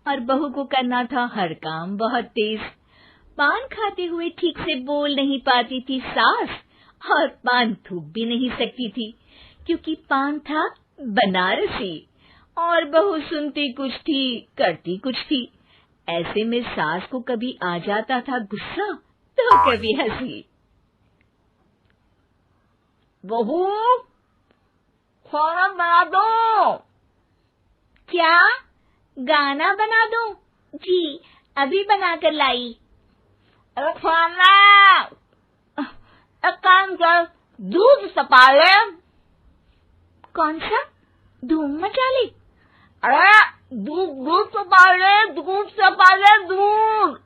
और बहू को करना था हर काम बहुत तेज। पान खाते हुए ठीक से बोल नहीं पाती थी सास, और पान थूक भी नहीं सकती थी, क्योंकि पान था बनारसी और बहू सुनती कुछ थी करती कुछ थी। ऐसे में सास को कभी आ जाता था गुस्सा तो कभी हंसी। बहू, खाना बना दो। क्या? गाना बना दो? जी, अभी बनाकर लाई। अरे खाना, एक काम कर, दूध सपा ले। कौन सा? धूम मचा ली? अरे दूध सपा ले, दूध सपा ले, दूध।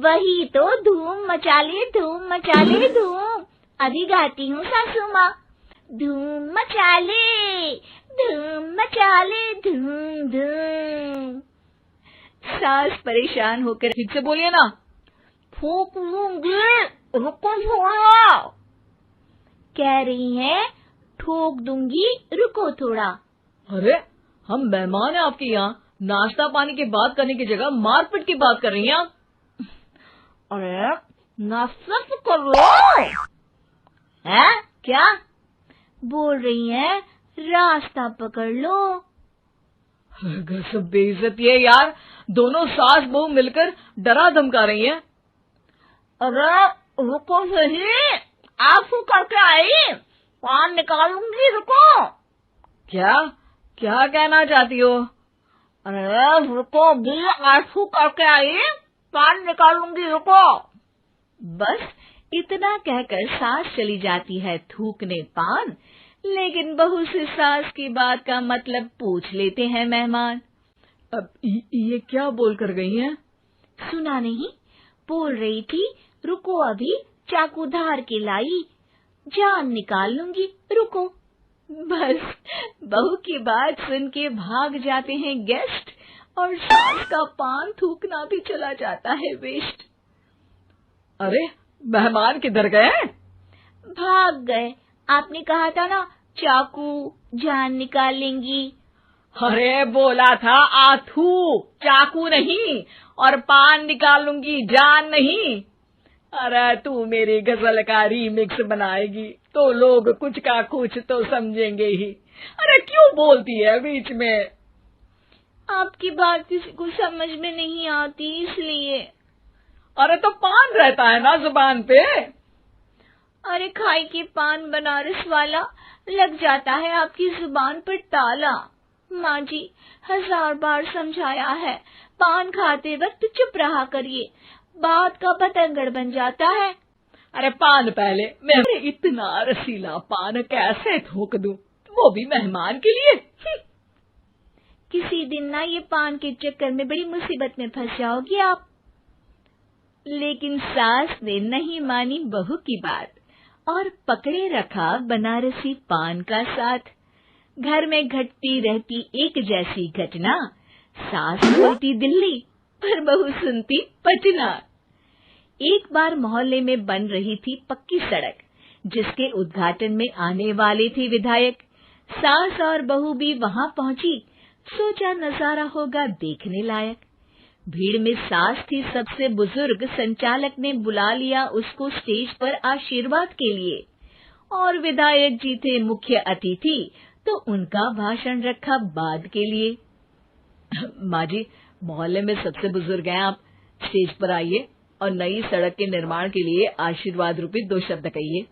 वही तो, धूम मचा ले, धूम मचा ले, धूम। अभी गाती हूँ सासू माँ। धूम मचा ले, धूम मचा ले, धूम धूम। सास परेशान होकर ठीक से बोलिए ना। फूक लूंगी, रुको थोड़ा। कह रही हैं ठोक दूंगी, रुको थोड़ा। अरे हम मेहमान हैं आपके यहाँ, नाश्ता पानी की बात करने की जगह मारपीट की बात कर रही हैं आप। अरे नाश्ता तो करो। है क्या बोल रही हैं? रास्ता पकड़ लो। सब बेइज्जती है यार, दोनों सास बहू मिलकर डरा धमका रही हैं। अरे रुको सही, आंसू करके आई, पान निकालूंगी, रुको। क्या क्या कहना चाहती हो? अरे रुको भी, आंसू करके आई, पान निकालूंगी, रुको। बस इतना कहकर सास चली जाती है थूकने पान, लेकिन बहू से सास की बात का मतलब पूछ लेते हैं मेहमान। अब ये क्या बोल कर गई हैं? सुना नहीं? बोल रही थी रुको अभी चाकू धार के लाई, जान निकाल लूंगी, रुको। बस बहू की बात सुन के भाग जाते हैं गेस्ट, और सास का पान थूकना भी चला जाता है वेस्ट। अरे मेहमान किधर गए? भाग गए। आपने कहा था ना चाकू जान निकाल लेंगी। अरे बोला था आथू, चाकू नहीं, और पान निकाल लूंगी, जान नहीं। अरे तू मेरी गजल का रीमिक्स बनाएगी तो लोग कुछ का कुछ तो समझेंगे ही। अरे क्यों बोलती है बीच में? आपकी बात किसी को समझ में नहीं आती इसलिए। अरे तो पान रहता है ना जुबान पे। अरे खाई के पान बनारस वाला, लग जाता है आपकी जुबान पर ताला। माँ जी 1000 बार समझाया है, पान खाते वक्त चुप रहा करिए, बात का बतंगड़ बन जाता है। अरे पान पहले, मैं इतना रसीला पान कैसे थूक दूं, वो भी मेहमान के लिए। किसी दिन ना ये पान के चक्कर में बड़ी मुसीबत में फंस जाओगी आप। लेकिन सास ने नहीं मानी बहू की बात और पकड़े रखा बनारसी पान का साथ। घर में घटती रहती एक जैसी घटना, सास बोलती दिल्ली पर बहू सुनती पटना। एक बार मोहल्ले में बन रही थी पक्की सड़क, जिसके उद्घाटन में आने वाले थे विधायक। सास और बहू भी वहां पहुंची, सोचा नजारा होगा देखने लायक। भीड़ में सास थी सबसे बुजुर्ग, संचालक ने बुला लिया उसको स्टेज पर आशीर्वाद के लिए, और विधायक जी थे मुख्य अतिथि, तो उनका भाषण रखा बाद के लिए। माँ जी, मोहल्ले में सबसे बुजुर्ग हैं आप, स्टेज पर आइए और नई सड़क के निर्माण के लिए आशीर्वाद रूपी 2 शब्द कहिए।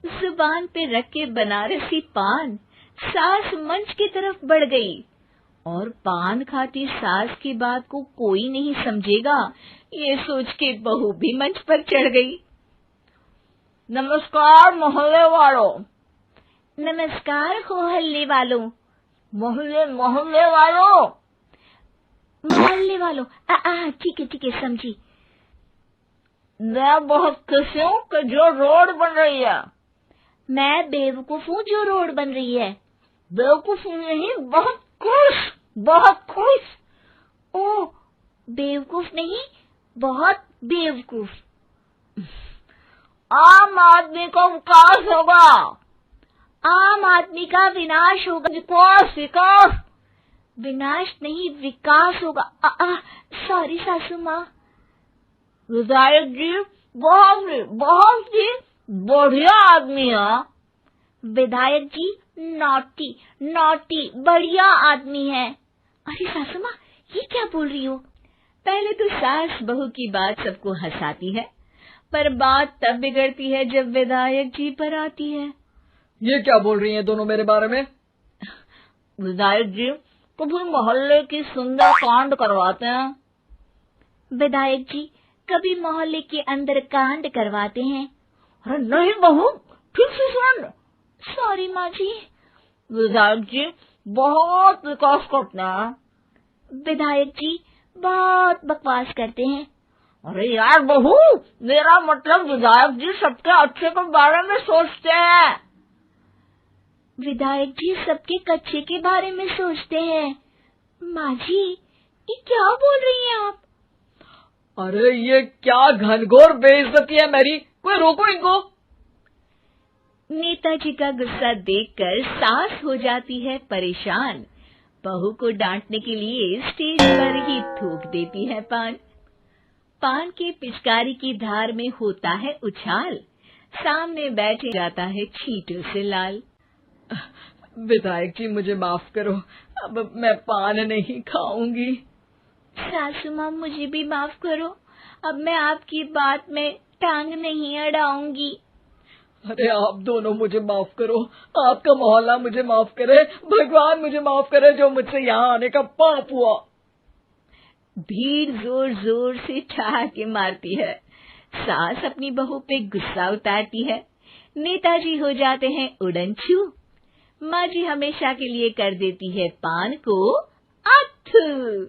जुबान पे रख के बनारसी पान सास मंच की तरफ बढ़ गई, और पान खाती सास की बात को कोई नहीं समझेगा, ये सोच के बहू भी मंच पर चढ़ गई। नमस्कार मोहल्ले वालों। नमस्कार मोहल्ले वालों। मोहल्ले मोहल्ले वालों, मोहल्ले वालों, ठीक है समझी। मैं बहुत खुश हूँ कि जो रोड बन रही है। मैं बेवकूफ हूँ जो रोड बन रही है। बेवकूफ नहीं, बहुत खुश, बहुत खुश। ओह, बेवकूफ नहीं, बहुत बेवकूफ। आम आदमी का विकास होगा। आम आदमी का विनाश होगा। विकास विकास विनाश नहीं विकास होगा। सॉरी सासू माँ। विधायक जी बहुत ही बढ़िया आदमी है। विधायक जी नॉटी नॉटी बढ़िया आदमी है। अरे सासू माँ, ये क्या बोल रही हो? पहले तो सास बहू की बात सबको हंसाती है, पर बात तब बिगड़ती है जब विधायक जी पर आती है। ये क्या बोल रही हैं दोनों मेरे बारे में? विधायक जी कभी मोहल्ले की सुंदर कांड करवाते हैं। विधायक जी कभी मोहल्ले के अंदर कांड करवाते हैं। अरे नहीं बहू, ठीक से सुन। सॉरी माँ जी। विधायक जी बहुत विकास करते हैं। विधायक जी बहुत बकवास करते हैं। अरे यार बहू, मेरा मतलब विधायक जी सबके अच्छे के बारे में सोचते हैं। विधायक जी सबके कच्चे के बारे में सोचते हैं। माँ जी ये क्या बोल रही हैं आप? अरे ये क्या घनघोर बेइज्जती है मेरी, कोई रोको इनको। नेताजी का गुस्सा देखकर सास हो जाती है परेशान। बहू को डांटने के लिए स्टेज पर ही थूक देती है पान। पान की पिचकारी की धार में होता है उछाल, सामने बैठे जाता है छींटों से लाल। विधायक जी मुझे माफ करो, अब मैं पान नहीं खाऊंगी। सासू माँ मुझे भी माफ करो, अब मैं आपकी बात में टांग नहीं अड़ाऊंगी। अरे आप दोनों मुझे माफ करो, आपका मोहल्ला मुझे माफ करे, भगवान मुझे माफ करे जो मुझसे यहाँ आने का पाप हुआ। भीड़ जोर जोर से ठहाके मारती है। सास अपनी बहू पे गुस्सा उतारती है। नेताजी हो जाते हैं उड़नछू। माँ जी हमेशा के लिए कर देती है पान को अथू।